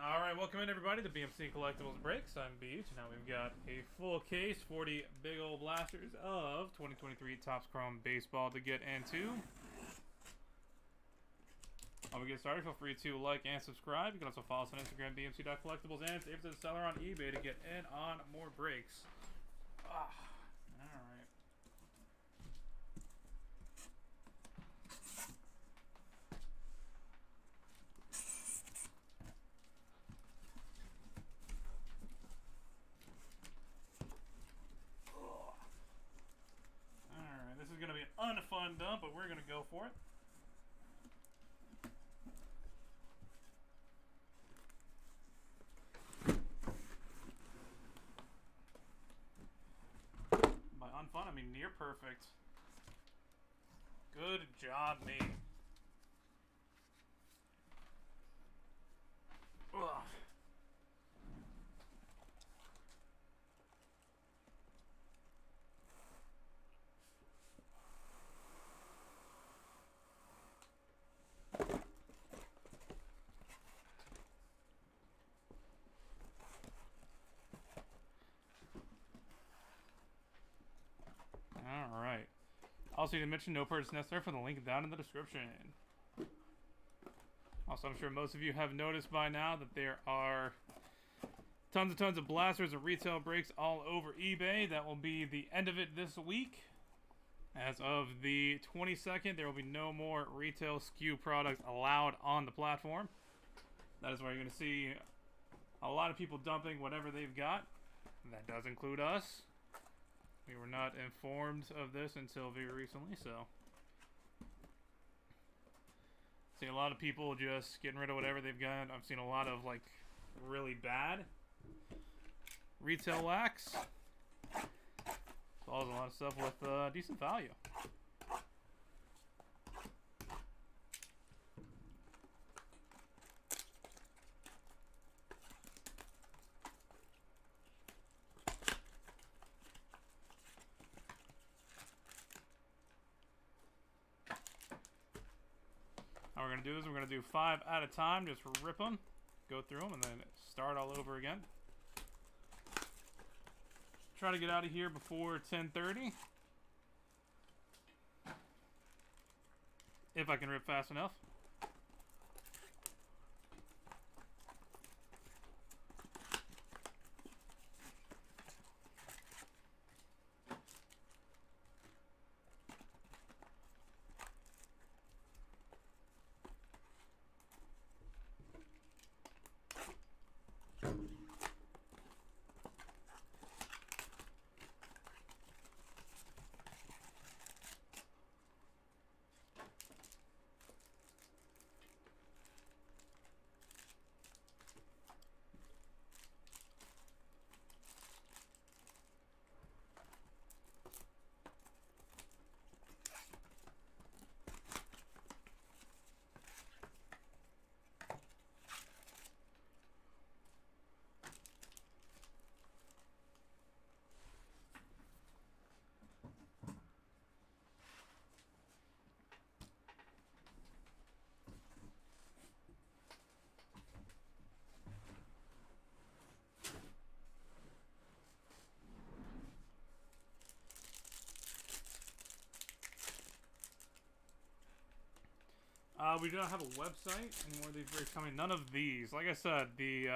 Alright, welcome in everybody to BMC Collectibles Breaks. I'm Beach. Now we've got a full case, 40 big old blasters of 2023 Topps Chrome Baseball to get into. While we get started, feel free to like and subscribe. You can also follow us on Instagram, bmc.collectibles, and save to the seller on eBay to get in on more breaks. Alright. Alright, this is going to be an unfun dump, but we're going to go for it. By unfun, I mean near perfect. Good job, me. Ugh. Alright. Also, you didn't mention no purchase necessary for the link down in the description. Also, I'm sure most of you have noticed by now that there are tons of blasters and retail breaks all over eBay. That will be the end of it this week. As of the 22nd, there will be no more retail SKU products allowed on the platform. That is where you're going to see a lot of people dumping whatever they've got. That does include us. We were not informed of this until very recently, so see a lot of people just getting rid of whatever they've got. I've seen a lot of like really bad retail wax, as well as a lot of stuff with decent value. How we're going to do is we're going to do 5 at a time, just rip them, go through them, and then start all over again. Try to get out of here before 10:30. If I can rip fast enough. We do not have a website anymore. These breaks coming. None of these. Like I said, the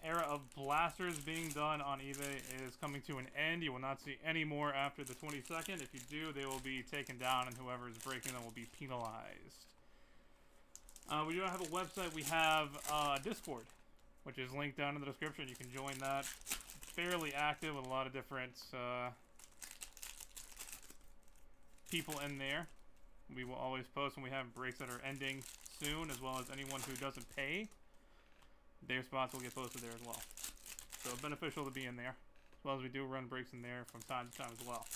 era of blasters being done on eBay is coming to an end. You will not see any more after the 22nd. If you do, they will be taken down, and whoever is breaking them will be penalized. We do not have a website. We have Discord, which is linked down in the description. You can join that. Fairly active with a lot of different people in there. We will always post when we have breaks that are ending soon, as well as anyone who doesn't pay. Their spots will get posted there as well. So beneficial to be in there, as well as we do run breaks in there from time to time as well.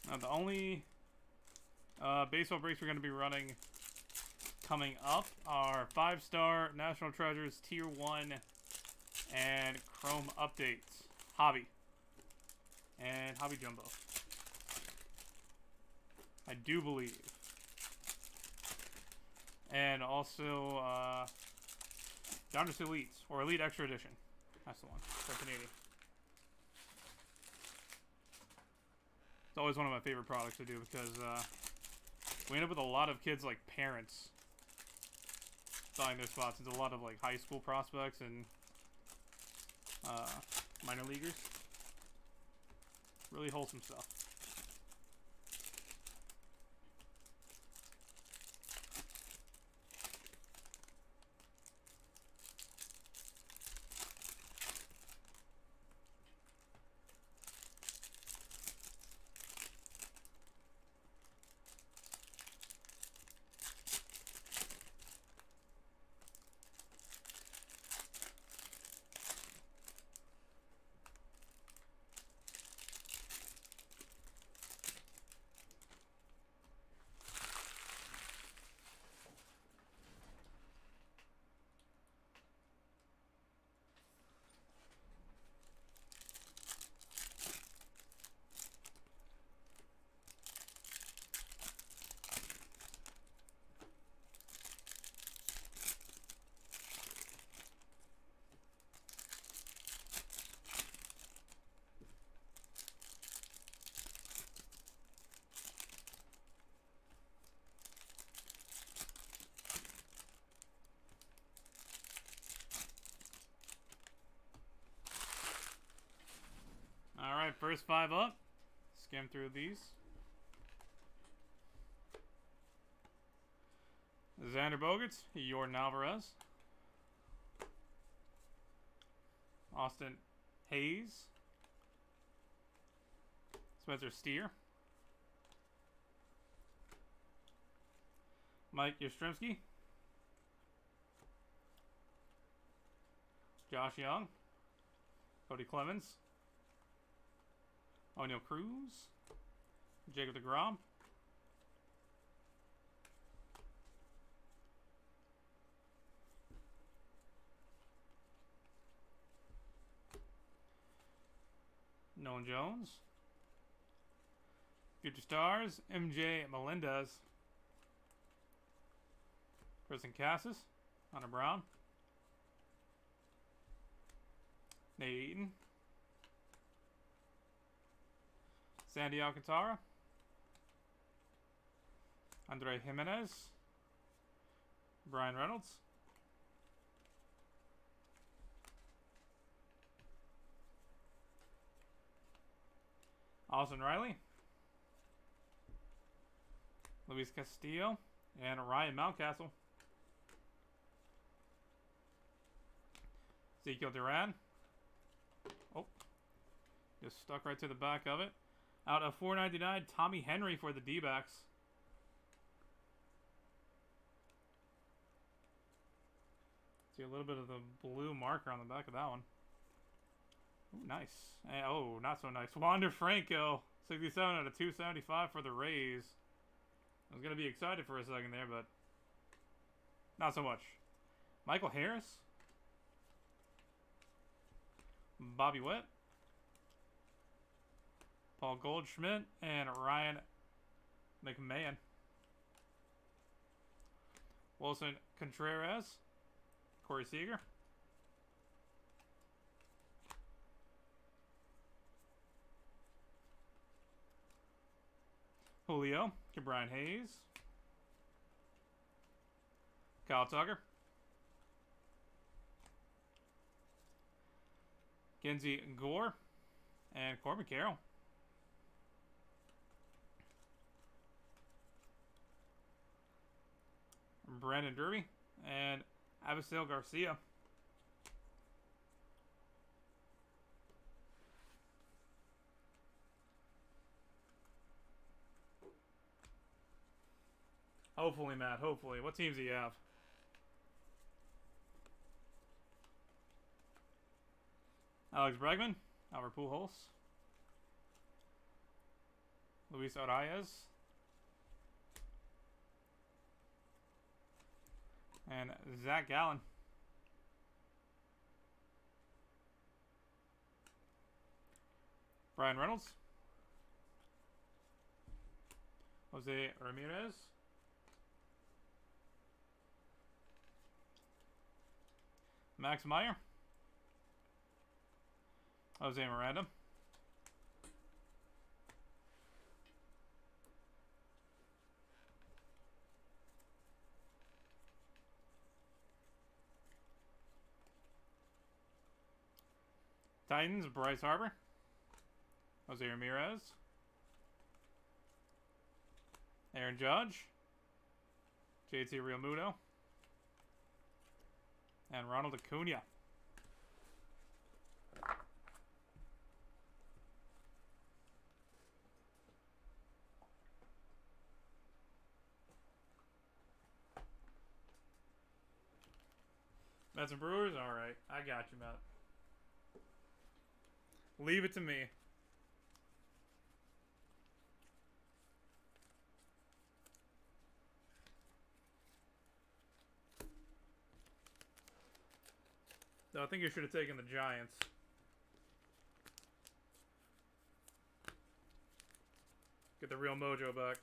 Now the only baseball breaks we're going to be running coming up are 5-star National Treasures Tier 1 And Chrome updates. Hobby. And Hobby Jumbo. I do believe. And also, Donruss Elites, or Elite Extra Edition. That's the one. 780. It's always one of my favorite products to do because we end up with a lot of kids, like parents, buying their spots. It's a lot of like high school prospects and minor leaguers. Really wholesome stuff. Alright, first 5 up. Skim through these. Xander Bogaerts, Yordan Alvarez. Austin Hayes. Spencer Steer. Mike Yastrzemski. Josh Young. Cody Clemens. O'Neal Cruz. Jacob deGrom. Nolan Jones. Future Stars. MJ Melendez. Kristen Cassis. Hunter Brown. Nate Eaton. Sandy Alcantara. Andre Jimenez. Brian Reynolds. Austin Riley. Luis Castillo. And Ryan Mountcastle. Ezekiel Duran. Oh. Just stuck right to the back of it. Out of $4.99, Tommy Henry for the D-backs. See a little bit of the blue marker on the back of that one. Ooh, nice. And, oh, not so nice. Wander Franco, 67 out of 275 for the Rays. I was going to be excited for a second there, but not so much. Michael Harris. Bobby Witt. Paul Goldschmidt and Ryan McMahon. Wilson Contreras. Corey Seager. Julio. Brian Hayes. Kyle Tucker. Kenzie Gore. And Corbin Carroll. Brandon Derby and Abisail Garcia. Hopefully, Matt. Hopefully. What teams do you have? Alex Bregman. Albert Pujols. Luis Arias. And Zach Gallen. Brian Reynolds. Jose Ramirez. Max Meyer. Jose Miranda. Titans, Bryce Harper. Jose Ramirez. Aaron Judge. JT Realmuto. And Ronald Acuna. Mets and Brewers? Alright. I got you, Matt. Leave it to me. No, I think you should have taken the Giants. Get the real mojo back.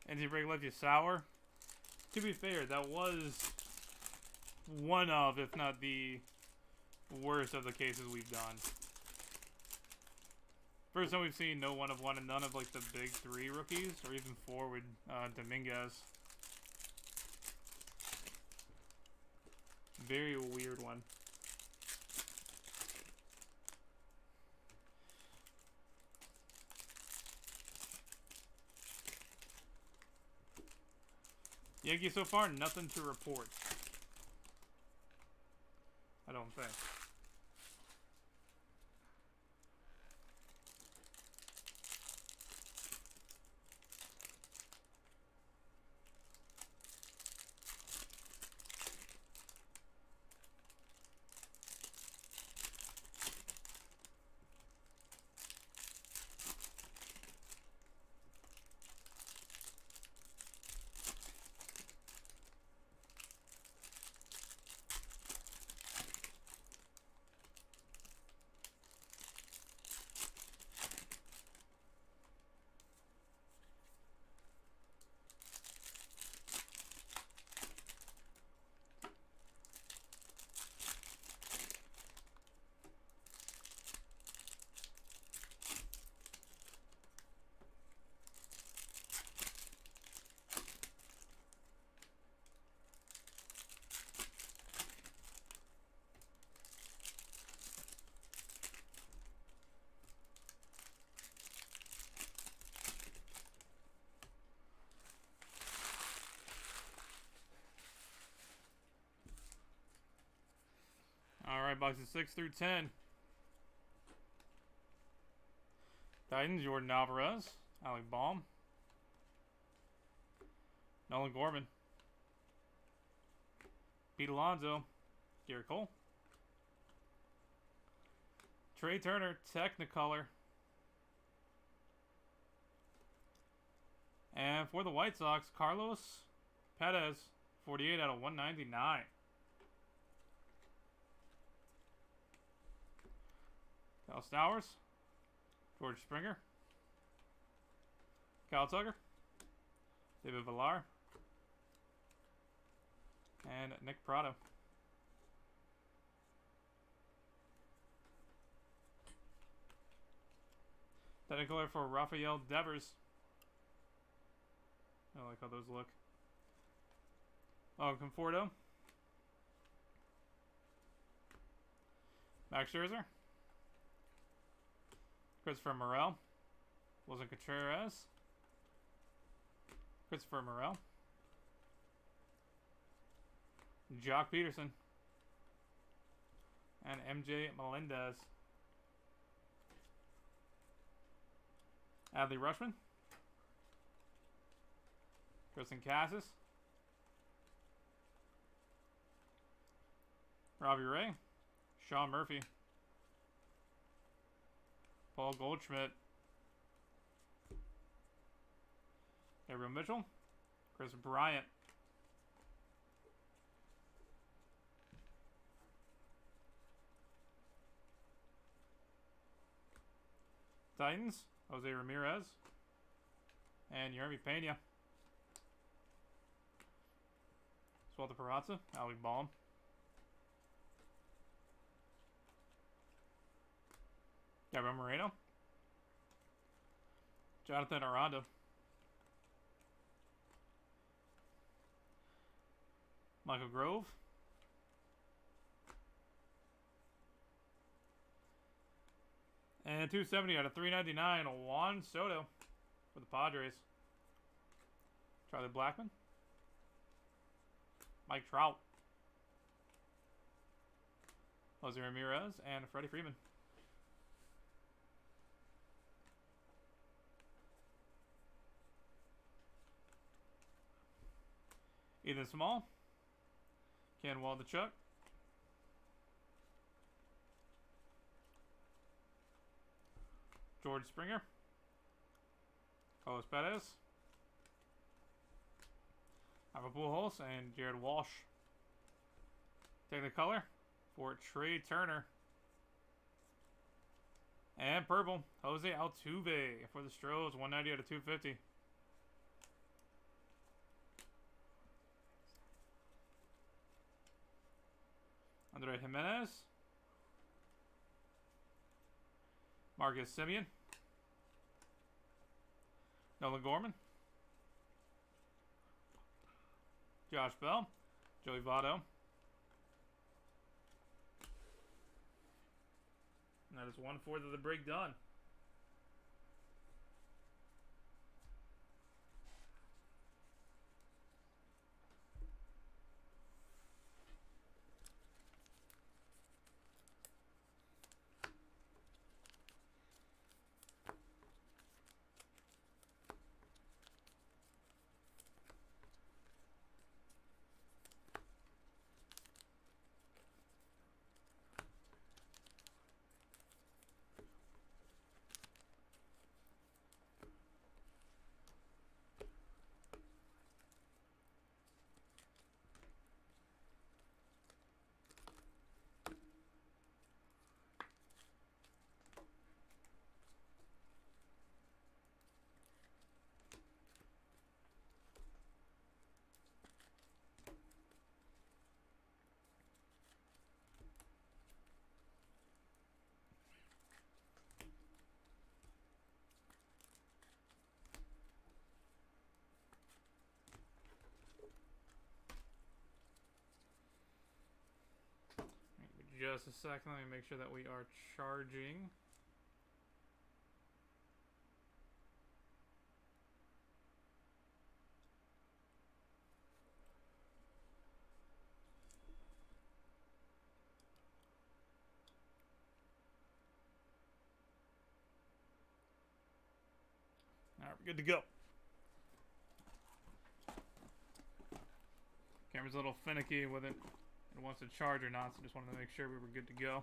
Anti-break left you sour. To be fair, that was one of, if not the worst of the cases we've done. First time we've seen no 1 of 1 and none of like the big 3 rookies, or even 4 with Dominguez. Very weird one. Yankees so far, nothing to report. I don't think. Alright, boxes 6 through 10. Titans, Jordan Alvarez, Alec Baum, Nolan Gorman, Pete Alonso, Garrett Cole, Trey Turner, Technicolor. And for the White Sox, Carlos Perez, 48 out of 199. Kyle Stowers, George Springer, Kyle Tucker, David Villar, and Nick Prado. Technicolor for Rafael Devers. I like how those look. Oh, Conforto, Max Scherzer, Christopher Morel, Wilson Contreras, Christopher Morel, Jock Peterson, and MJ Melendez. Adley Rutschman, Tristan Cassis, Robbie Ray, Sean Murphy, Paul Goldschmidt, Gabriel Mitchell, Chris Bryant, Titans, Jose Ramirez, and Yermi Pena. Swelter Peraza, Alec Baum, Gabriel Moreno, Jonathan Aranda, Michael Grove, and 270 out of 399, Juan Soto for the Padres. Charlie Blackmon, Mike Trout, Jose Ramirez, and Freddie Freeman. Ethan Small, Ken Waldichuk, George Springer, Carlos Perez, Albert Pujols, and Jared Walsh. Technicolor for Trey Turner. And purple, Jose Altuve for the Stros, 190 out of 250. Andre Jimenez, Marcus Semien, Nolan Gorman, Josh Bell, Joey Votto. And that is 1/4 of the break done. just a second. Let me make sure that we are charging. Alright, we're good to go. Camera's a little finicky with it. It wants to charge or not, so just wanted to make sure we were good to go.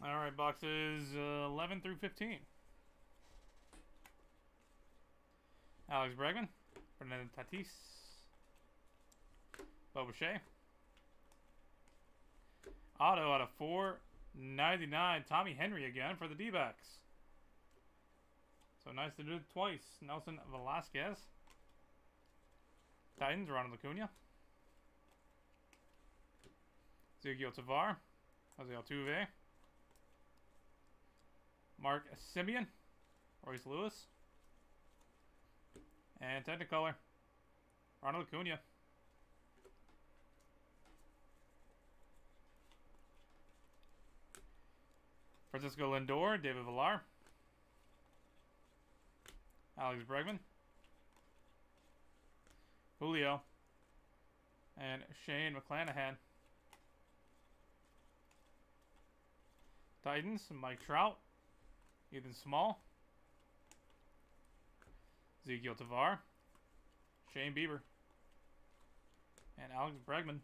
Alright, boxes 11 through 15. Alex Bregman, Fernando Tatis, Bo Bichette, Auto out of 499. Tommy Henry again for the D-backs. So nice to do it twice. Nelson Velasquez. Titans, Ronald Acuna. Ezequiel Tovar. Jose Altuve. Mark Semien. Royce Lewis. And Technicolor. Ronald Acuna. Francisco Lindor. David Villar. Alex Bregman. Julio. And Shane McClanahan. Titans, Mike Trout. Ethan Small. Ezequiel Tovar. Shane Bieber. And Alex Bregman.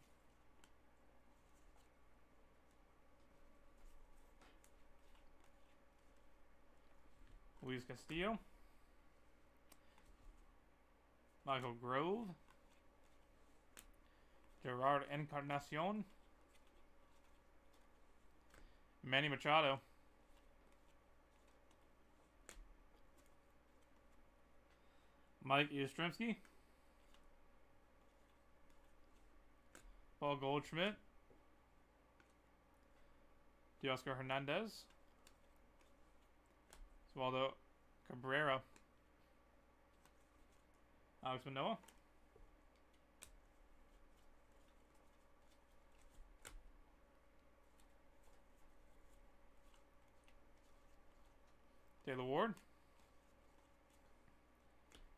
Luis Castillo. Michael Grove. Gerard Encarnacion. Manny Machado. Mike Yastrzemski. Paul Goldschmidt. Teoscar Hernandez. Oswaldo Cabrera. Alex Manoah. Taylor Ward.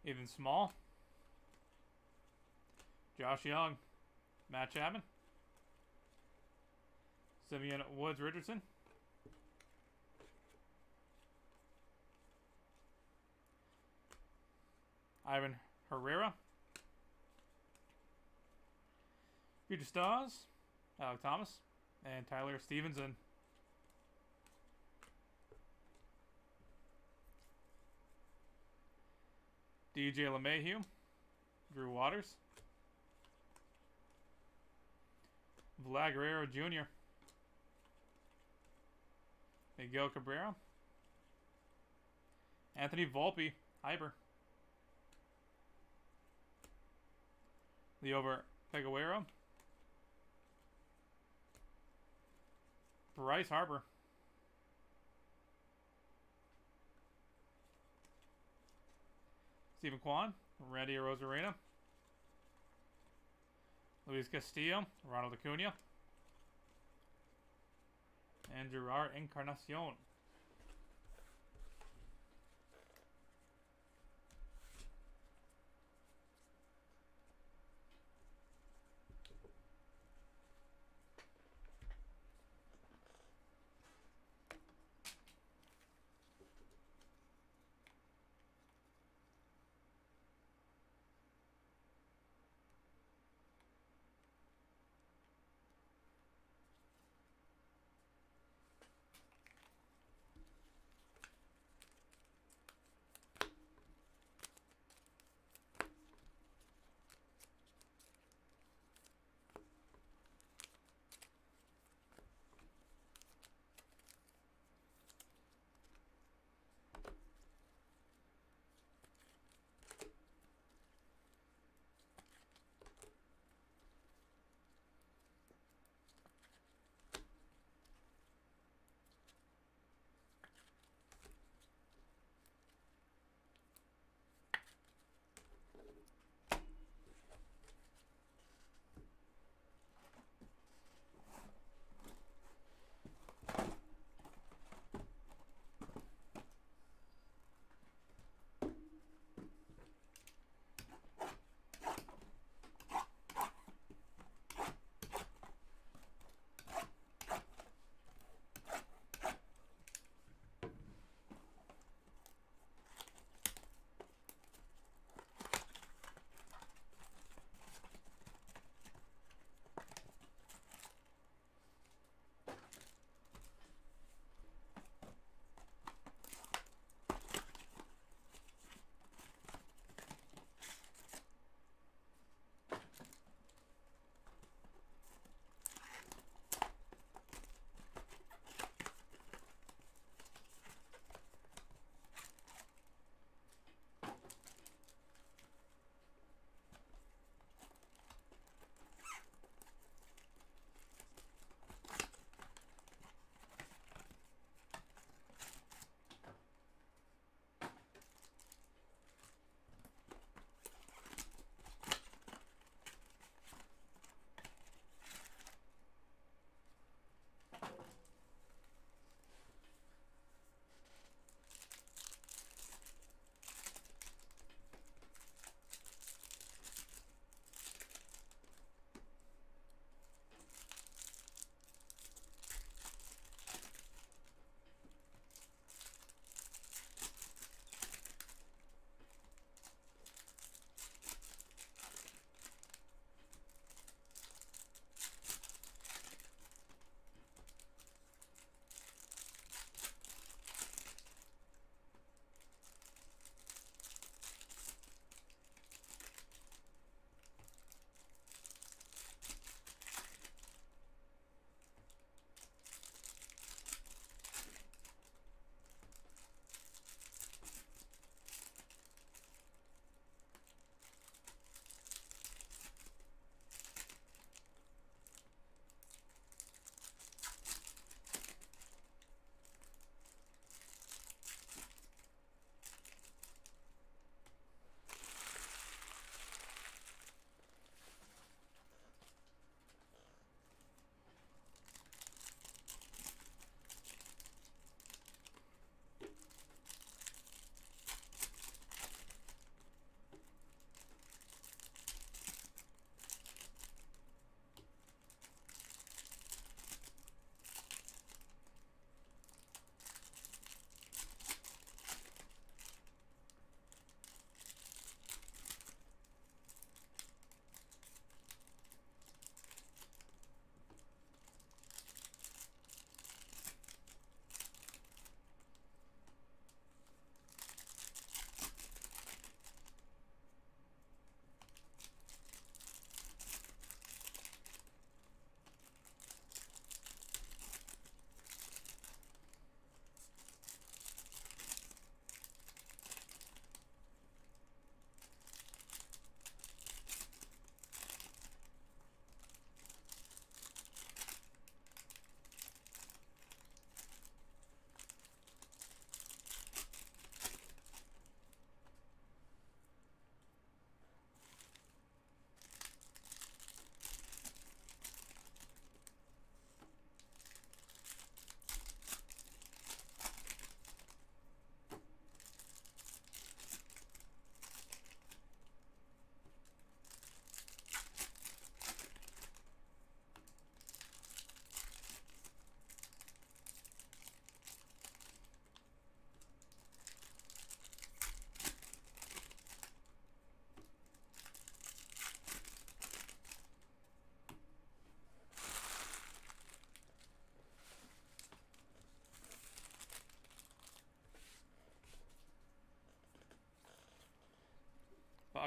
Ethan Small. Josh Young. Matt Chapman. Simeon Woods Richardson. Ivan Herrera. Future Stars. Alec Thomas. And Tyler Stevenson. DJ LeMahieu. Drew Waters. Vlad Guerrero Jr. Miguel Cabrera. Anthony Volpe. Hyper. Leover Peguero. Bryce Harper. Stephen Kwan. Randy Arozarena. Luis Castillo. Ronald Acuna. And Gerard Encarnacion.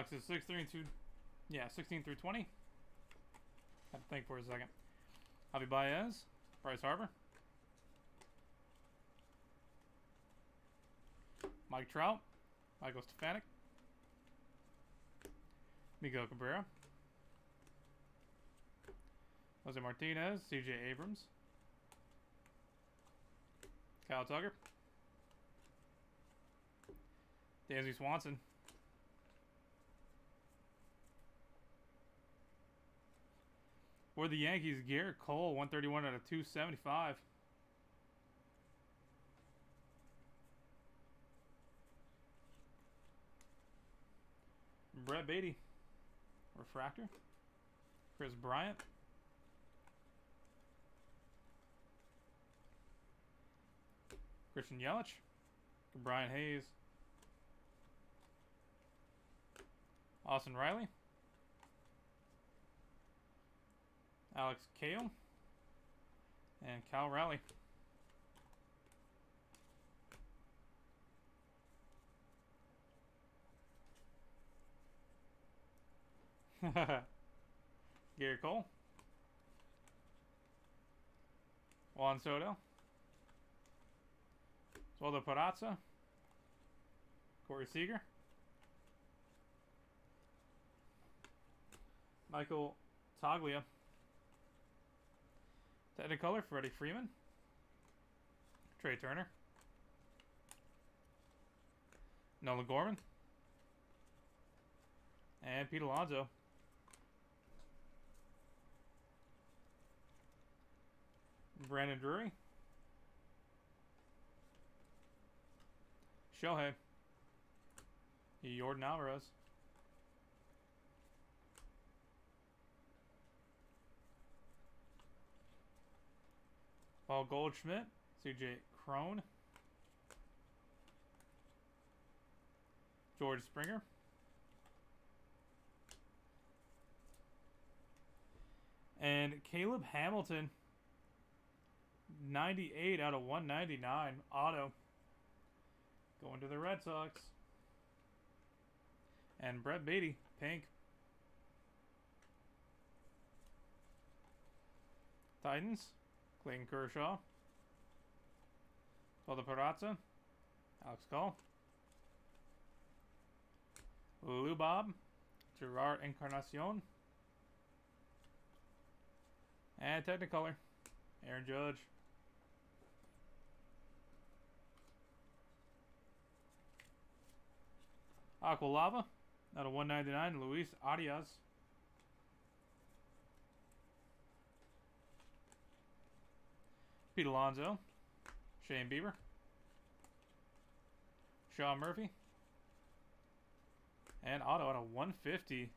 Boxes 16 through 20. Had to think for a second. Javi Baez, Bryce Harper, Mike Trout, Michael Stefanik, Miguel Cabrera, Jose Martinez, C.J. Abrams, Kyle Tucker, Dansby Swanson, for the Yankees, Garrett Cole, 131 out of 275. Brett Beatty, refractor. Chris Bryant, Christian Yelich, Brian Hayes, Austin Riley, Alex Kale, and Cal Raleigh. Garrett Cole, Juan Soto, Oswaldo Peraza, Corey Seager, Michael Toglia, Technicolor, Freddie Freeman, Trey Turner, Nolan Gorman, and Pete Alonso. Brandon Drury, Shohei, Jordan Alvarez, Paul Goldschmidt, CJ Crone, George Springer, and Caleb Hamilton, 98 out of 199 auto, going to the Red Sox. And Brett Beatty, pink. Titans, Clayton Kershaw, Oswaldo Peraza, Alex Call, Lou Bob, Gerard Encarnacion, and Technicolor, Aaron Judge. Aqua Lava, out of 199, Luis Arias. Pete Alonso, Shane Bieber, Sean Murphy, and auto out of 150.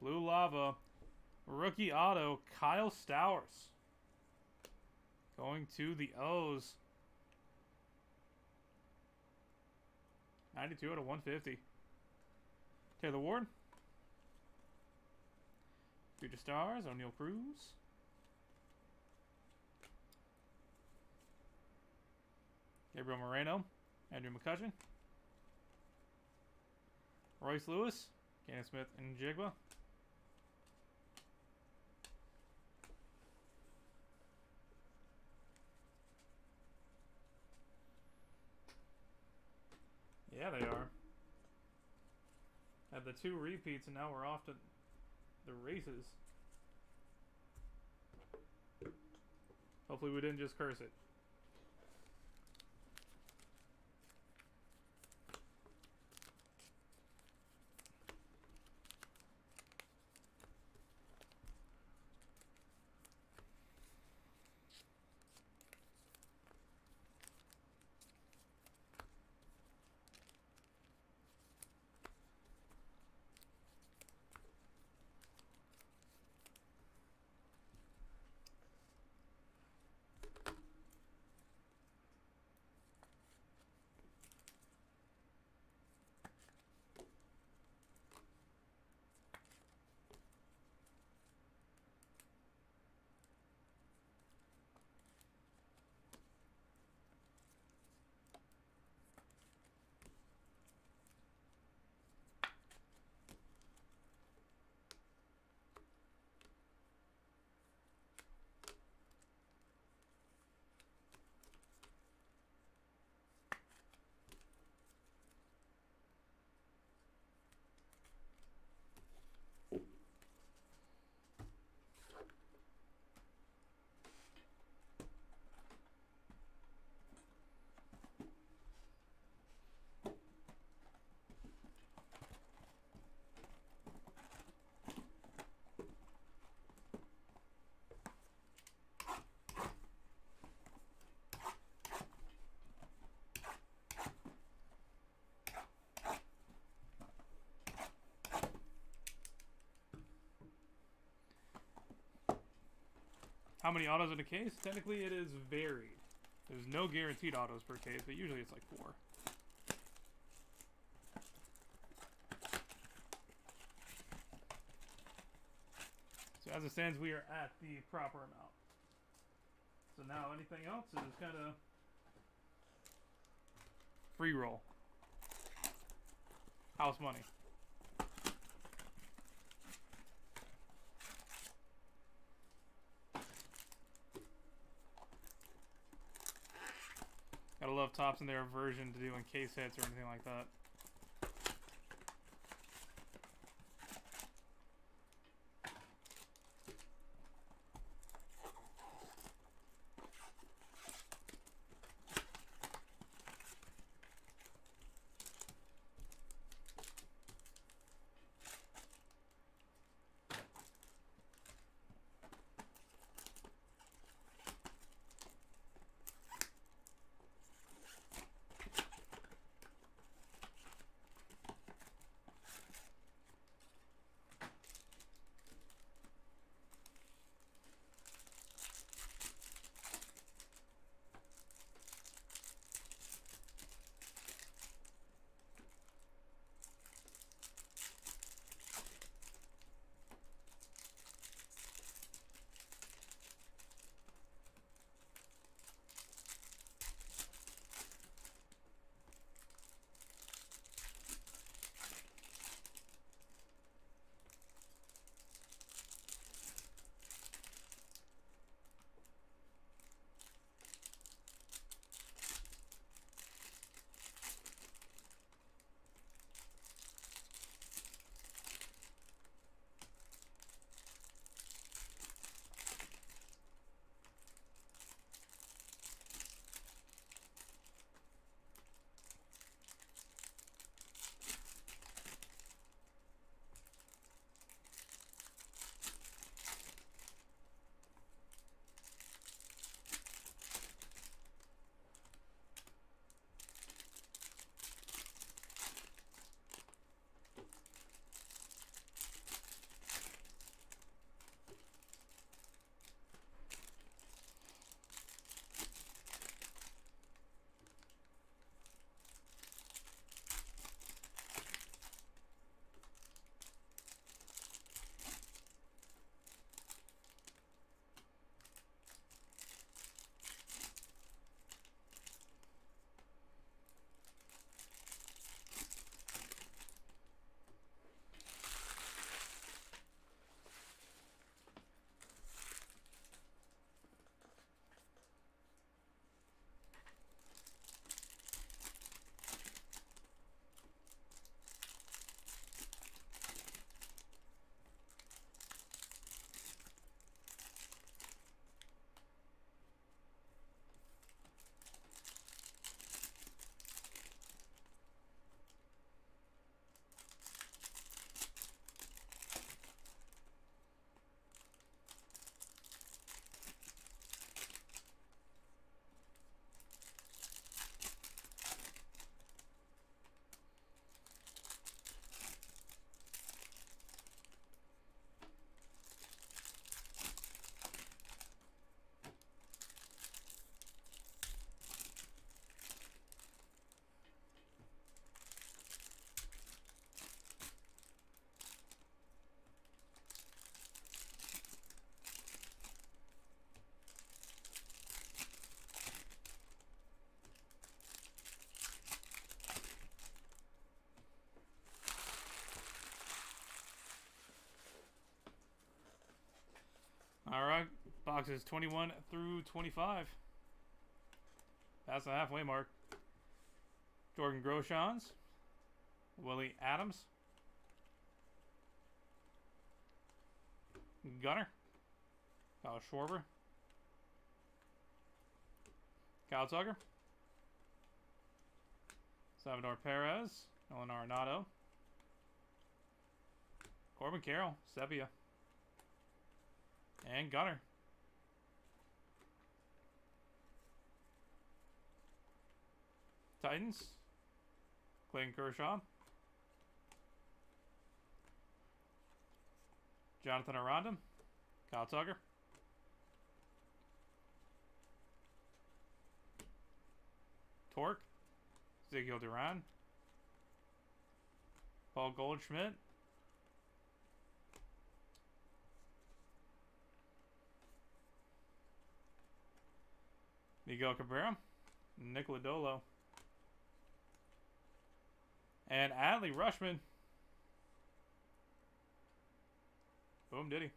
Blue Lava, rookie auto, Kyle Stowers. Going to the O's. 92 out of 150. Taylor Ward. Future Stars, O'Neal Cruz. Gabriel Moreno, Andrew McCutcheon. Royce Lewis, Cannon Smith, and Jigba. Yeah, they are. Had the 2 repeats, and now we're off to the races. Hopefully we didn't just curse it. how many autos in a case? Technically, it is varied. There's no guaranteed autos per case, but usually it's like 4. So as it stands, we are at the proper amount. So now anything else is kind of free roll. House money. Gotta love Topps and their aversion to doing case hits or anything like that. Alright, boxes 21 through 25. That's the halfway mark. Jordan Groshans, Willie Adams, Gunner, Kyle Schwarber, Kyle Tucker, Salvador Perez, Nolan Arenado, Corbin Carroll, Sepia, and Gunner. Titans, Clayton Kershaw, Jonathan Aranda, Kyle Tucker, Torque. Ezekiel Duran. Paul Goldschmidt. Miguel Cabrera. Nick Lodolo. And Adley Rushman. Boom diddy.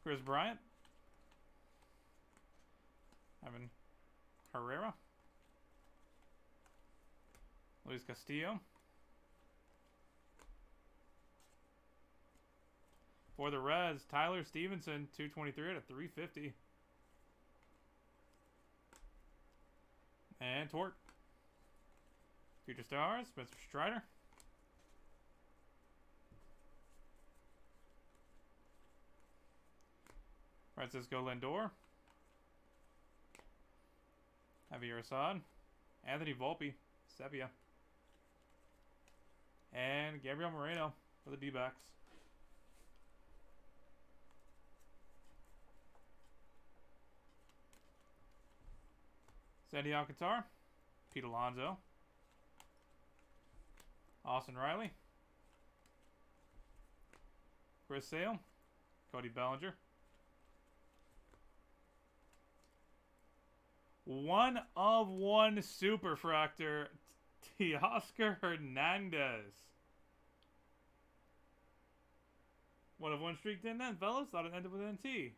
Chris Bryant. Evan Herrera. Luis Castillo. For the Reds, Tyler Stevenson, 223 out of 350. And Torque. Future Stars, Spencer Strider. Francisco Lindor. Javier Assad. Anthony Volpe, Sepia. And Gabriel Moreno for the D-backs. Sandy Alcantara. Pete Alonso. Austin Riley. Chris Sale. Cody Bellinger. One of one Superfractor, Teoscar Hernandez. One of one streak didn't end, fellas. Thought it ended with NT.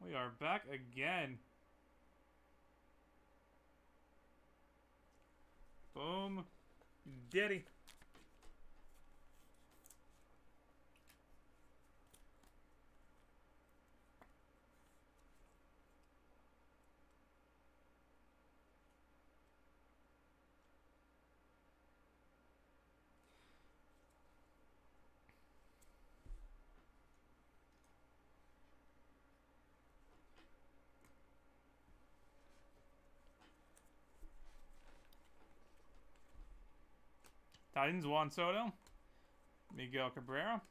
We are back again. Boom. Diddy. Titans, Juan Soto. Miguel Cabrera.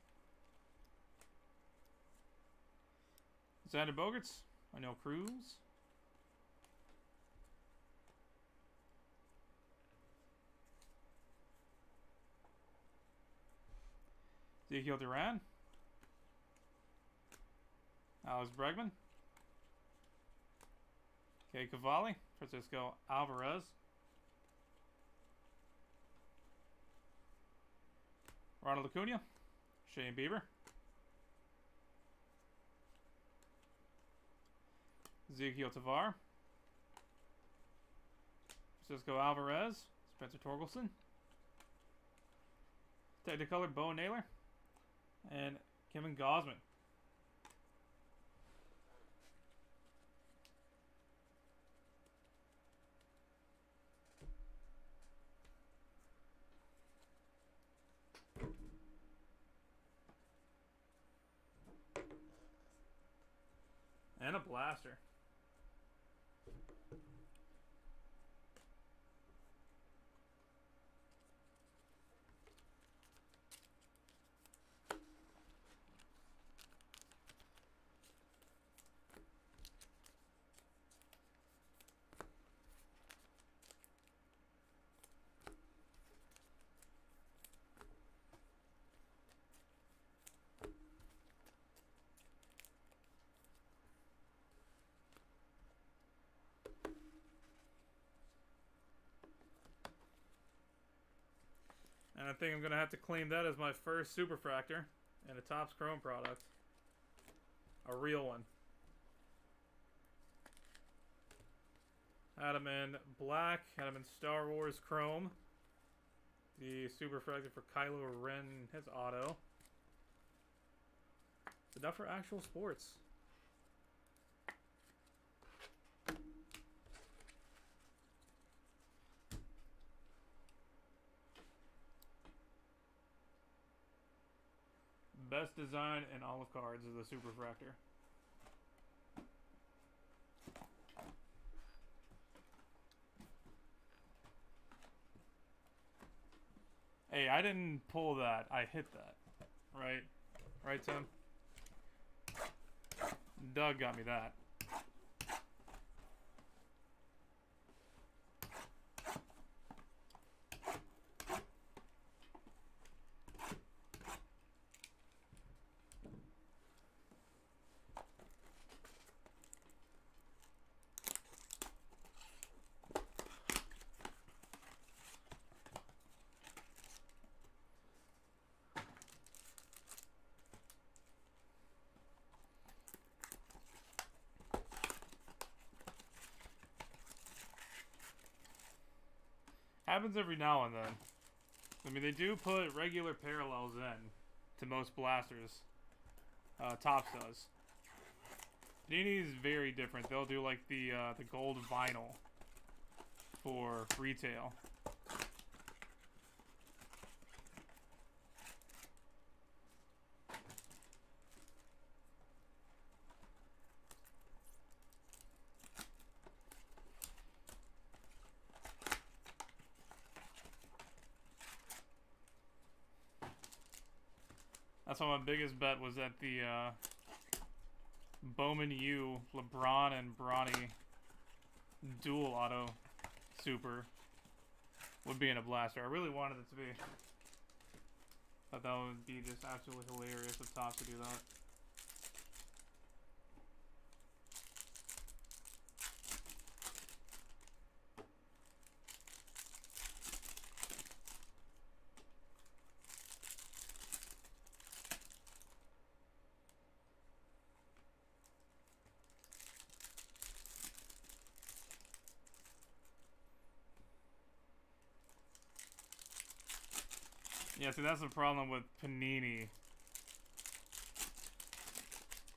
Xander Bogaerts. O'Neal Cruz. Ezekiel Duran. Alex Bregman. Kay Cavalli. Francisco Alvarez. Ronald Acuna. Shane Bieber. Ezekiel Tavar. Francisco Alvarez. Spencer Torkelson. Technicolor Bo Naylor. And Kevin Gausman. And a blaster. And I think I'm going to have to claim that as my first Superfractor and a Topps Chrome product. A real one. Had him in black, had him in Star Wars Chrome. The Superfractor for Kylo Ren, his auto. Enough for actual sports. Best design in all of cards is the Superfractor. Hey, I didn't pull that. I hit that. Right. Right, Tim? Doug got me that. Happens every now and then. I mean, they do put regular parallels in to most blasters. Topps does. Panini is very different. They'll do like the gold vinyl for retail. That's why my biggest bet was that the Bowman U LeBron and Bronny dual auto super would be in a blaster. I really wanted it to be. Thought that would be just absolutely hilarious of Topps to do that. Yeah, see, that's the problem with Panini.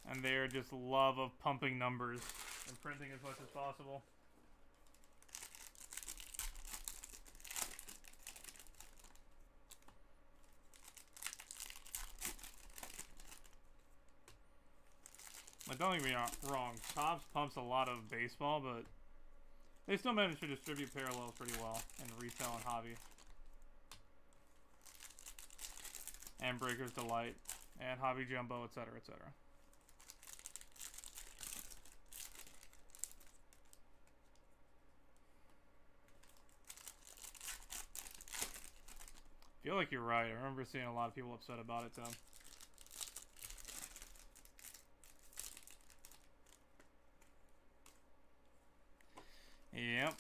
And their just love of pumping numbers and printing as much as possible. Like, don't get me wrong, Topps pumps a lot of baseball, but they still manage to distribute parallels pretty well in retail and hobby. And Breaker's Delight, and Hobby Jumbo, etc., etc. I feel like you're right. I remember seeing a lot of people upset about it, Tim. Yep.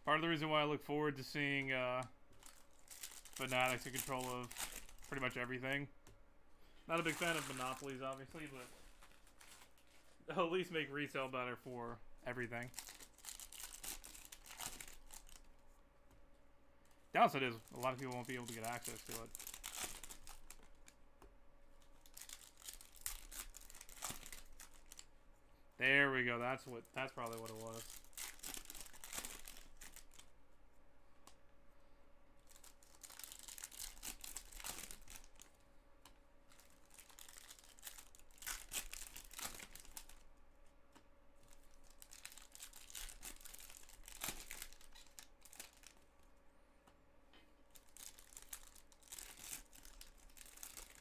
Part of the reason why I look forward to seeing Fanatics in control of pretty much everything. Not a big fan of monopolies, obviously, but they'll at least make resale better for everything. Downside is a lot of people won't be able to get access to it. There we go. That's probably what it was.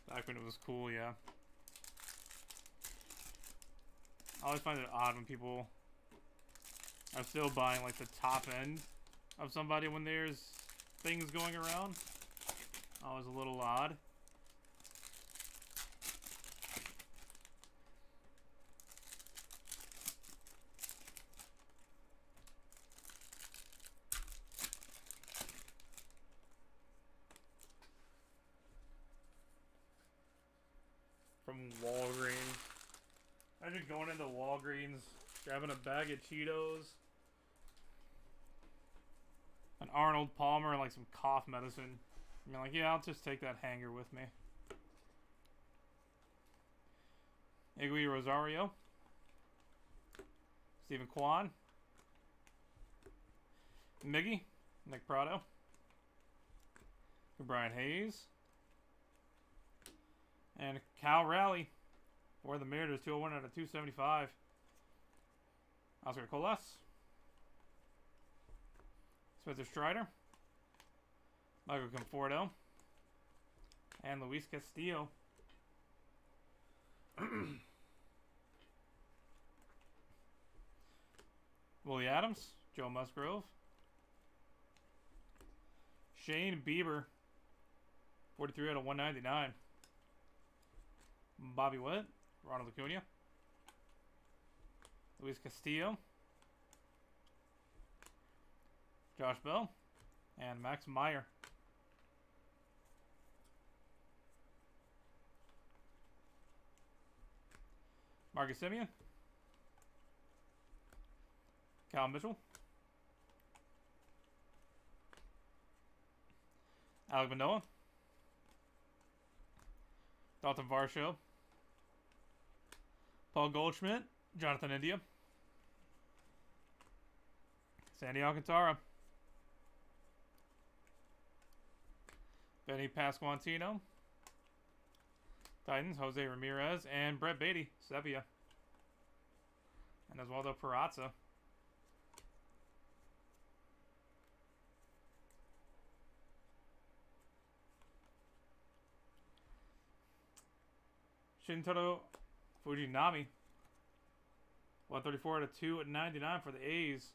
Back when it was cool, yeah. I always find it odd when people are still buying like the top end of somebody when there's things going around. Always a little odd. From Walgreens. Imagine going into Walgreens, grabbing a bag of Cheetos, an Arnold Palmer, and like some cough medicine. I mean, like, yeah, I'll just take that hanger with me. Iggy Rosario. Stephen Kwan. Miggy, Nick Prado, Brian Hayes, and Cal Raleigh for the Mariners, 201 out of 275. Oscar Colas, Spencer Strider, Michael Conforto, and Luis Castillo. Willie Adams, Joe Musgrove, Shane Bieber, 43 out of 199. Bobby Witt, Ronald Acuna, Luis Castillo, Josh Bell, and Max Meyer. Marcus Semien, Cal Mitchell, Alec Manoah, Dalton Varsho, Paul Goldschmidt, Jonathan India, Sandy Alcantara, Benny Pasquantino, Titans, Jose Ramirez, and Brett Beatty, Sepia, and Oswaldo Peraza. Shintaro Fujinami, 134 out of 299 for the A's.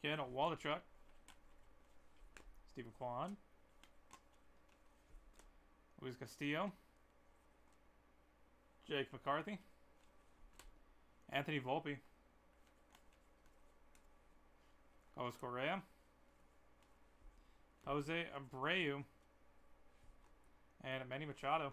Ken Waldichuk, Stephen Kwan, Luis Castillo, Jake McCarthy, Anthony Volpe, Carlos Correa, Jose Abreu, and Manny Machado.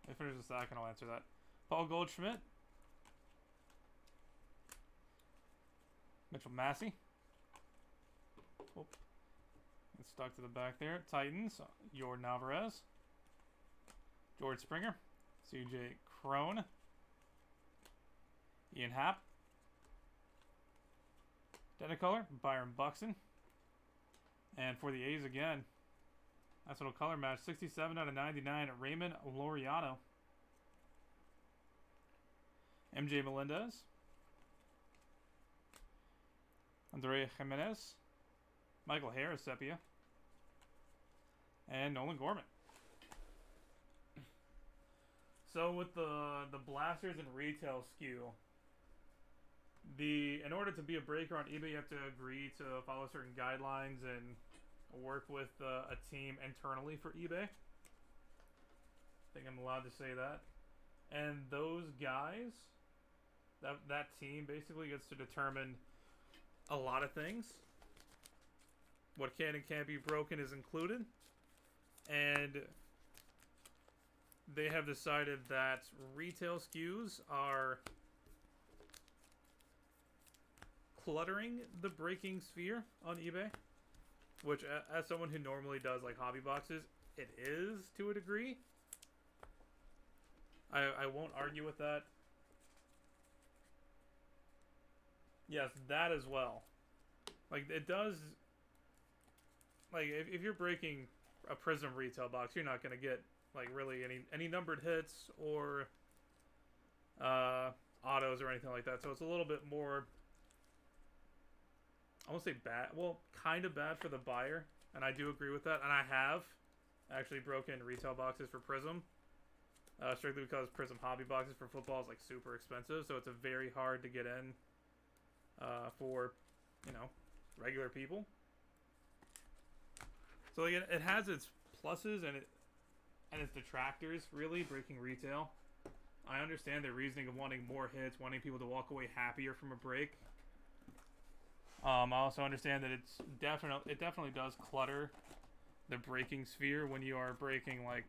If there's a second, I'll answer that. Paul Goldschmidt, Mitchell Massey. Oh, it's stuck to the back there. Titans, Jordan Alvarez, George Springer, CJ Crone, Ian Happ, Denicolor, Byron Buxton, and for the A's again, nice little color match, 67 out of 99, Raymond Laureano, MJ Melendez, Andrea Jimenez, Michael Harris, Sepia, and Nolan Gorman. So with the blasters and retail SKU, in order to be a breaker on eBay, you have to agree to follow certain guidelines and work with a team internally for eBay. I think I'm allowed to say that. And those guys, that team basically gets to determine a lot of things. What can and can't be broken is included. And they have decided that retail SKUs are cluttering the breaking sphere on eBay. Which, as someone who normally does like hobby boxes, it is to a degree. I won't argue with that. Yes, that as well. Like, it does... Like, if you're breaking a Prism retail box, you're not going to get, like, really any numbered hits or autos or anything like that. So it's a little bit more... I won't say bad. Well, kind of bad for the buyer. And I do agree with that. And I have actually broken retail boxes for Prism. Strictly because Prism hobby boxes for football is, like, super expensive. So it's a very hard to get in for, you know, regular people. So like, it has its pluses and its detractors, really, breaking retail. I understand the reasoning of wanting more hits, wanting people to walk away happier from a break. I also understand that it definitely does clutter the breaking sphere when you are breaking like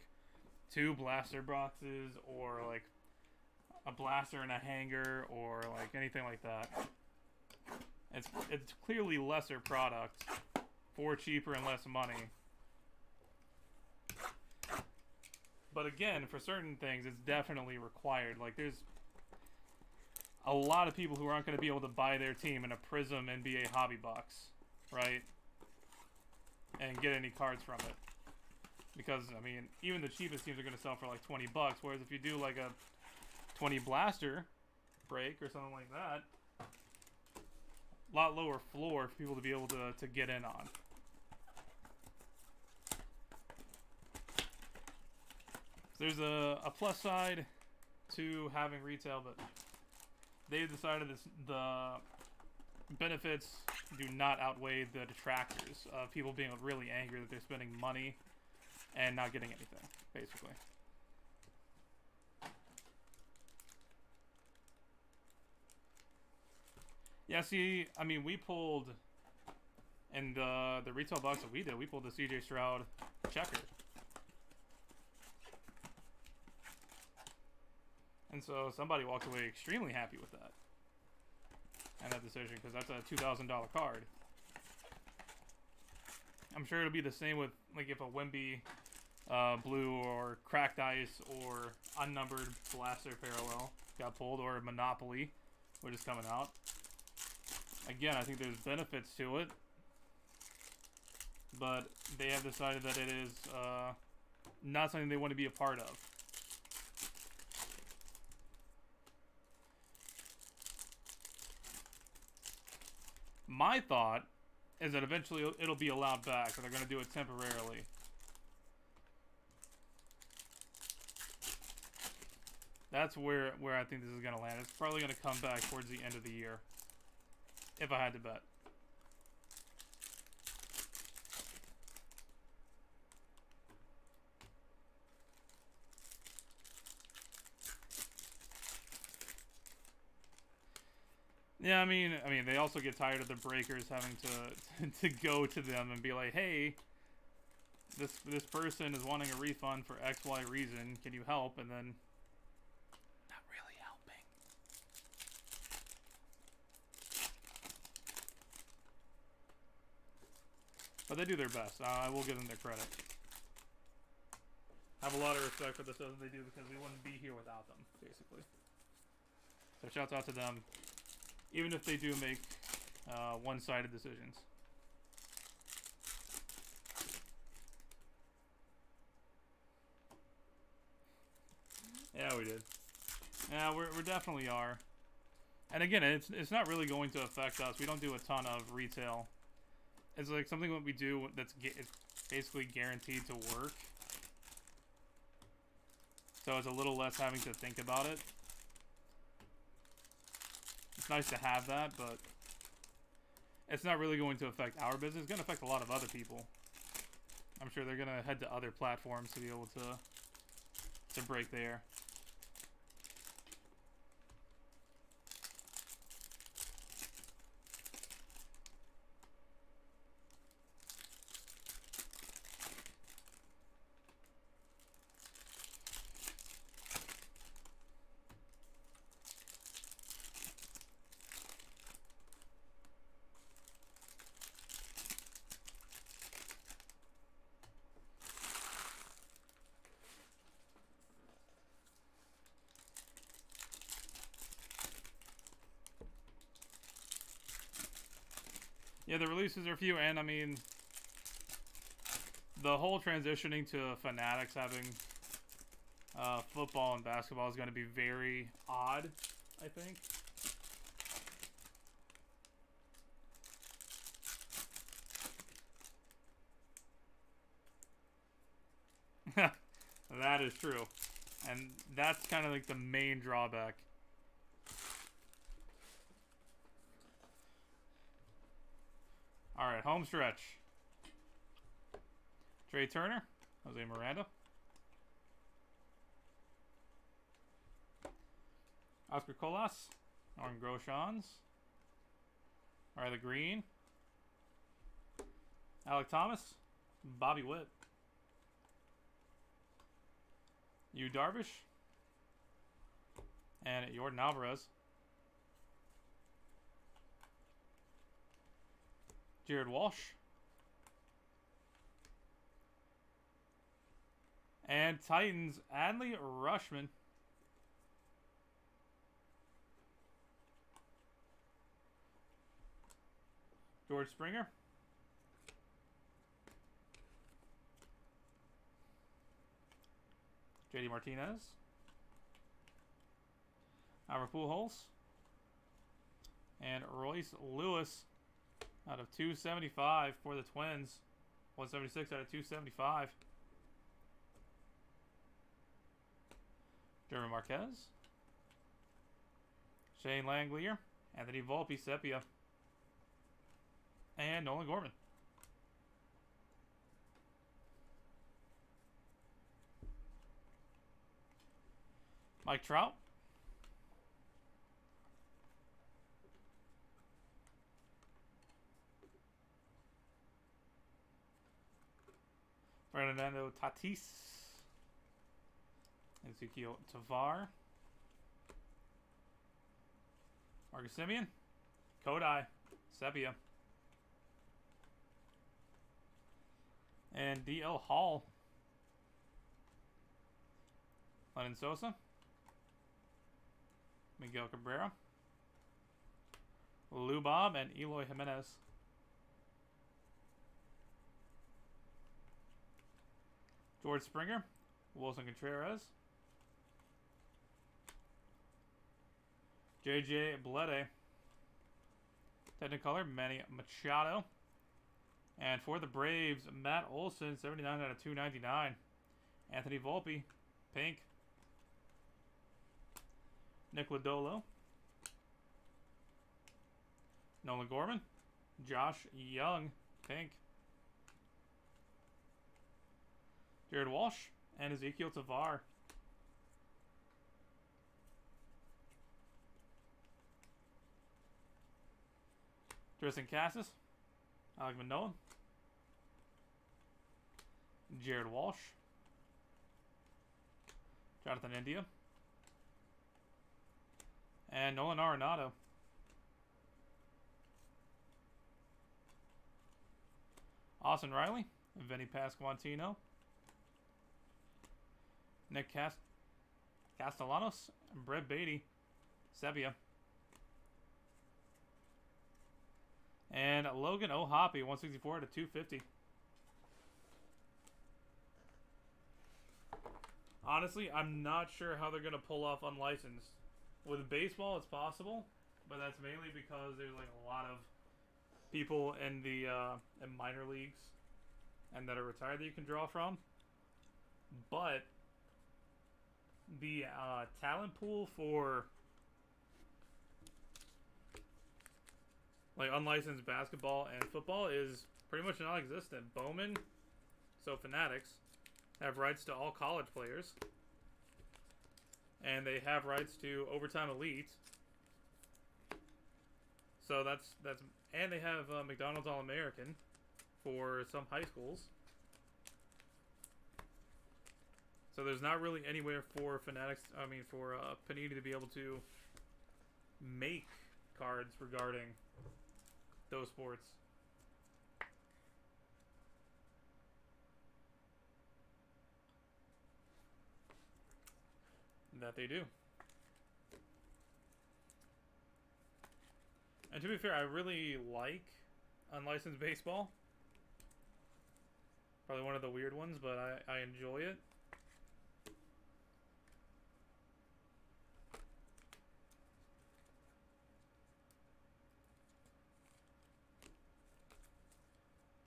2 blaster boxes or like a blaster and a hanger or like anything like that. It's clearly lesser product for cheaper and less money. But again, for certain things, it's definitely required. Like, there's a lot of people who aren't going to be able to buy their team in a Prism NBA hobby box, right? And get any cards from it. Because, I mean, even the cheapest teams are going to sell for like 20 bucks. Whereas if you do like a 20 blaster break or something like that, a lot lower floor for people to be able to get in on. There's a plus side to having retail, but they've decided the benefits do not outweigh the detractors of people being really angry that they're spending money and not getting anything, basically. Yeah, see, I mean, we pulled, in the retail box that we did, we pulled the CJ Stroud checker. And so somebody walked away extremely happy with that. And that decision, because that's a $2,000 card. I'm sure it'll be the same with, like, if a Wemby blue or cracked ice or unnumbered blaster parallel got pulled, or Monopoly, which is coming out. Again, I think there's benefits to it. But they have decided that it is not something they want to be a part of. My thought is that eventually it'll be allowed back, but they're going to do it temporarily. That's where I think this is going to land. It's probably going to come back towards the end of the year, if I had to bet. Yeah, I mean, they also get tired of the breakers having to go to them and be like, hey, this person is wanting a refund for X, Y reason. Can you help? And then not really helping. But they do their best. I will give them their credit. I have a lot of respect for the stuff that they do because we wouldn't be here without them, basically. So shouts out to them. Even if they do make one-sided decisions. Yeah, we did. Yeah, we definitely are. And again, it's not really going to affect us. We don't do a ton of retail. It's like something that we do that's it's basically guaranteed to work. So it's a little less having to think about it. It's nice to have that, but it's not really going to affect our business. It's going to affect a lot of other people. I'm sure they're going to head to other platforms to be able to break there. Yeah, the releases are few, and I mean, the whole transitioning to Fanatics having football and basketball is going to be very odd, I think. That is true. And that's kind of like the main drawback. Alright, home stretch. Trey Turner, Jose Miranda, Oscar Colas, Norm Groshans, Riley Green, Alec Thomas, Bobby Witt, Yu Darvish, and Jordan Alvarez, Jared Walsh, And Titans, Adley Rushman. George Springer. JD Martinez. Albert Pujols. And Royce Lewis out of 275 for the Twins. 176 out of 275. German Marquez. Shane Langelier. Anthony Volpe Sepia. And Nolan Gorman. Mike Trout. Fernando Tatis. Ezequiel Tovar. Marcus Semien. Kodai. Sepia. And DL Hall. Lennon Sosa. Miguel Cabrera. Lou Bob and Eloy Jimenez. George Springer. Wilson Contreras. JJ Blede. Technicolor, Manny Machado. And for the Braves, Matt Olson, 79 out of 299. Anthony Volpe, pink. Nick Lodolo. Nolan Gorman. Josh Young, pink. Jared Walsh and Ezequiel Tovar. Tristan Cassis. Alec Manoah. Jared Walsh. Jonathan India. And Nolan Arenado. Austin Riley. Vinny Pasquantino. Nick Castellanos. And Brett Beatty. Sepia. And Logan O'Hoppe, 164 to 250. Honestly, I'm not sure how they're going to pull off unlicensed. With baseball, it's possible, but that's mainly because there's like a lot of people in the in minor leagues and that are retired that you can draw from. But the talent pool for like unlicensed basketball and football is pretty much non-existent. Bowman, so Fanatics, have rights to all college players. And they have rights to Overtime Elite. So that's and they have McDonald's All-American for some high schools. So there's not really anywhere for Fanatics, for Panini to be able to make cards regarding those sports. That they do. And to be fair, I really like unlicensed baseball. Probably one of the weird ones, but I enjoy it.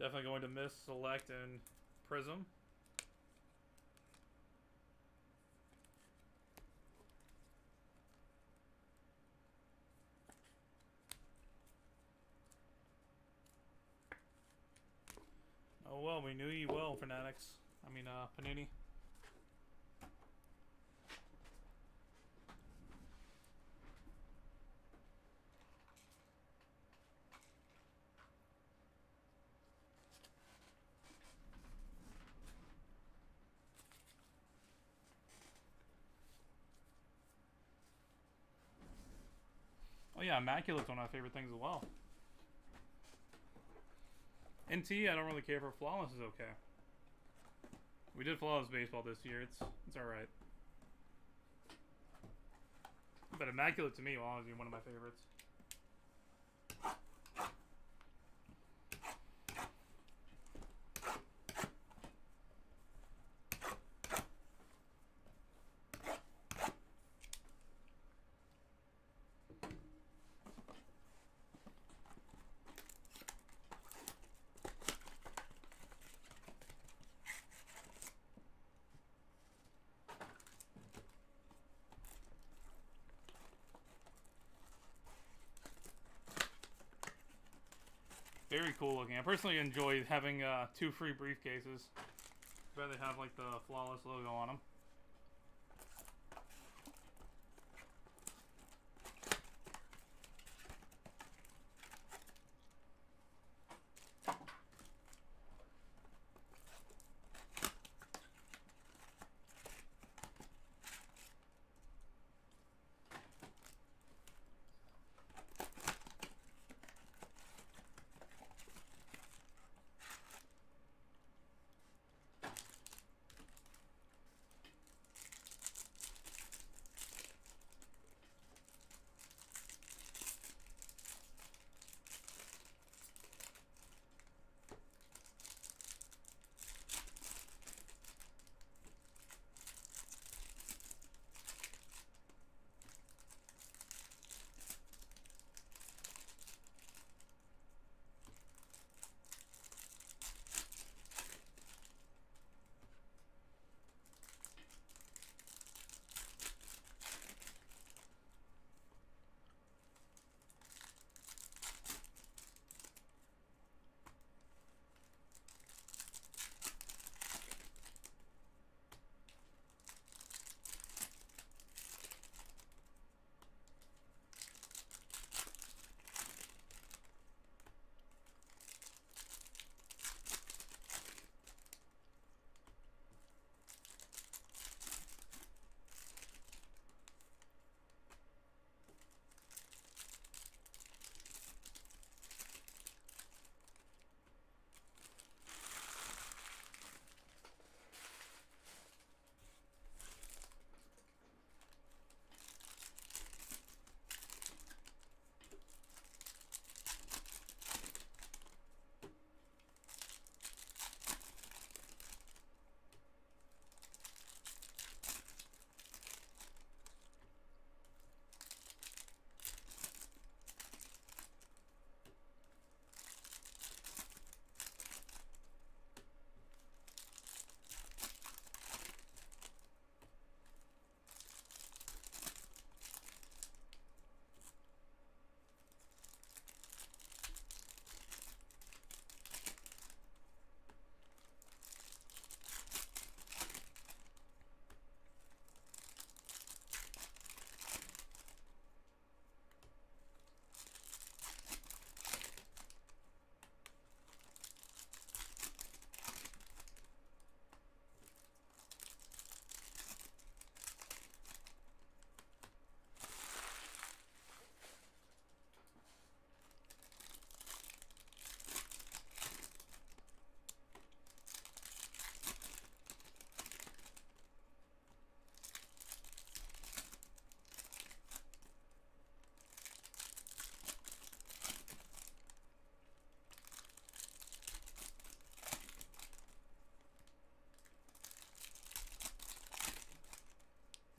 Definitely going to miss Select and Prism. Oh well, we knew you well, Fanatics. Panini. Oh yeah, Immaculate's one of my favorite things as well. NT, I don't really care for. Flawless is okay. We did flawless baseball this year. It's all right. But Immaculate to me will always be one of my favorites. Very cool looking. I personally enjoy having 2 free briefcases. Where they have like the flawless logo on them.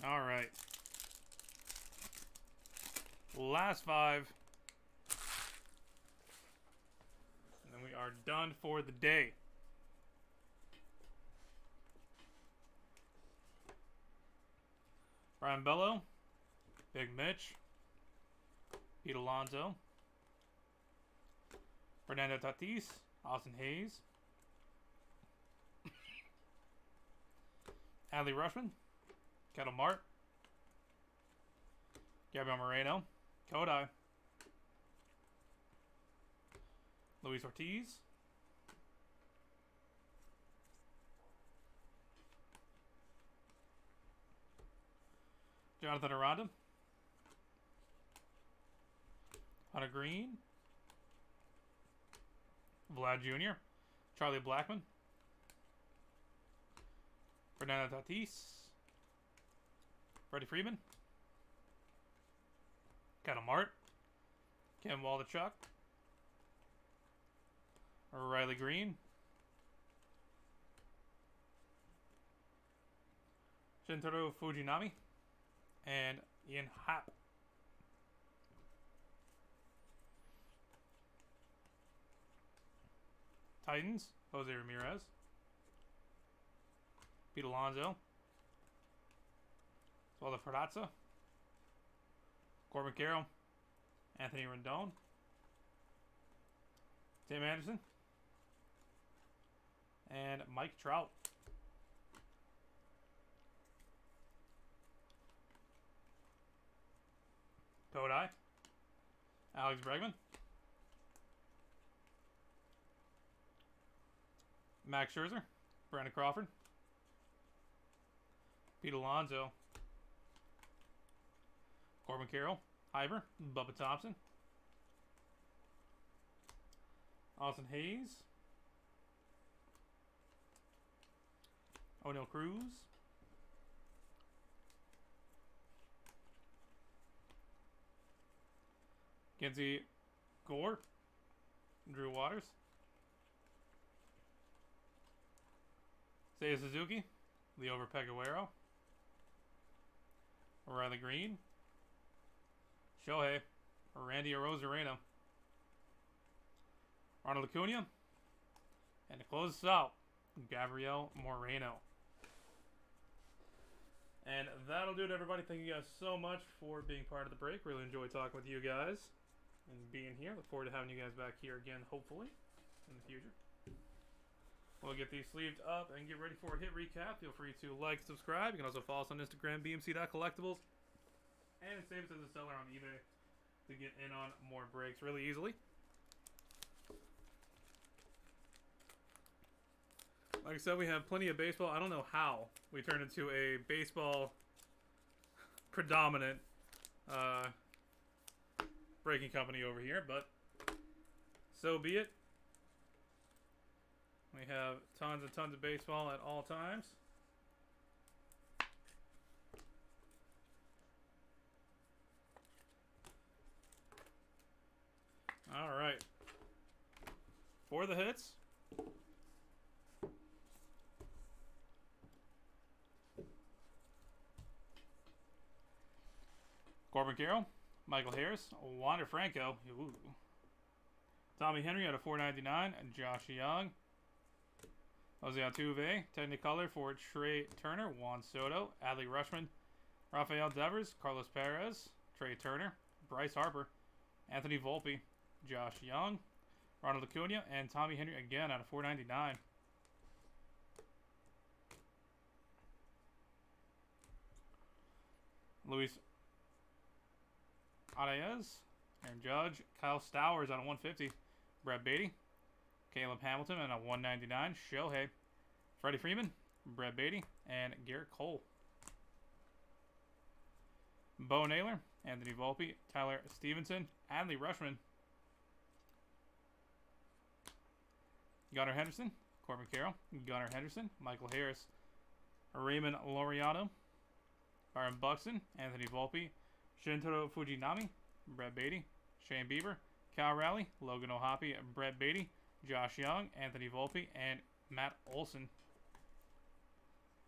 All right. Last 5. And then we are done for the day. Brian Bello, Big Mitch, Pete Alonso, Fernando Tatis, Austin Hayes, Adley Rutschman, Kettle Mart, Gabriel Moreno, Kodai, Luis Ortiz, Jonathan Aranda, Hunter Green, Vlad Jr., Charlie Blackmon, Fernando Tatis. Freddie Freeman. Kyle Mart. Ken Waldichuk. Riley Green. Shintaro Fujinami. And Ian Happ. Titans, Jose Ramirez. Pete Alonso. Oswaldo Ferrazza. Corbin Carroll. Anthony Rendon. Tim Anderson. And Mike Trout. Kodai. Alex Bregman. Max Scherzer. Brandon Crawford. Pete Alonso. Corbin Carroll. Hyber. Bubba Thompson. Austin Hayes. O'Neal Cruz. Kenzie Gore. Drew Waters. Seiya Suzuki. Leo Peguero. Riley Green. Shohei. Randy Arozarena. Ronald Acuna. And to close us out, Gabriel Moreno. And that'll do it, everybody. Thank you guys so much for being part of the break. Really enjoyed talking with you guys and being here. Look forward to having you guys back here again, hopefully, in the future. We'll get these sleeved up and get ready for a hit recap. Feel free to like, subscribe. You can also follow us on Instagram, bmc.collectibles. And save us as a seller on eBay to get in on more breaks really easily. Like I said, we have plenty of baseball. I don't know how we turned into a baseball predominant breaking company over here, but so be it. We have tons and tons of baseball at all times. All right. For the hits. Corbin Carroll, Michael Harris, Wander Franco, ooh. Tommy Henry out of 499, and Josh Young. Jose Altuve, Technicolor for Trey Turner, Juan Soto, Adley Rutschman, Rafael Devers, Carlos Perez, Trey Turner, Bryce Harper, Anthony Volpe, Josh Young, Ronald Acuna, and Tommy Henry again out of 499. Luis Arias, Aaron Judge, Kyle Stowers out of 150, Brett Beatty, Caleb Hamilton and a 199, Shohei, Freddie Freeman, Brett Beatty, and Garrett Cole. Bo Naylor, Anthony Volpe, Tyler Stevenson, Adley Rutschman, Gunnar Henderson, Corbin Carroll, Gunnar Henderson, Michael Harris, Raymond Laureano, Byron Buxton, Anthony Volpe, Shintaro Fujinami, Brett Beatty, Shane Bieber, Cal Raleigh, Logan O'Hoppe, Brett Beatty, Josh Young, Anthony Volpe, and Matt Olson.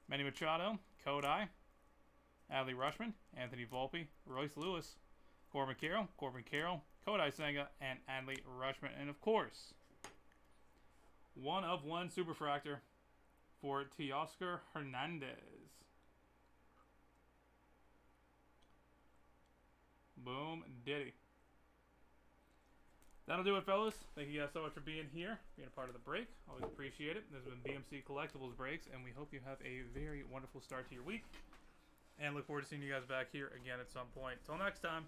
Manny Machado, Kodai, Adley Rutschman, Anthony Volpe, Royce Lewis, Corbin Carroll, Kodai Senga, and Adley Rutschman. And of course, 1/1 Superfractor for Teoscar Hernandez. Boom diddy. That'll do it, fellas. Thank you guys so much for being here, being a part of the break. Always appreciate it. This has been BMC Collectibles Breaks, and we hope you have a very wonderful start to your week. And look forward to seeing you guys back here again at some point. Till next time.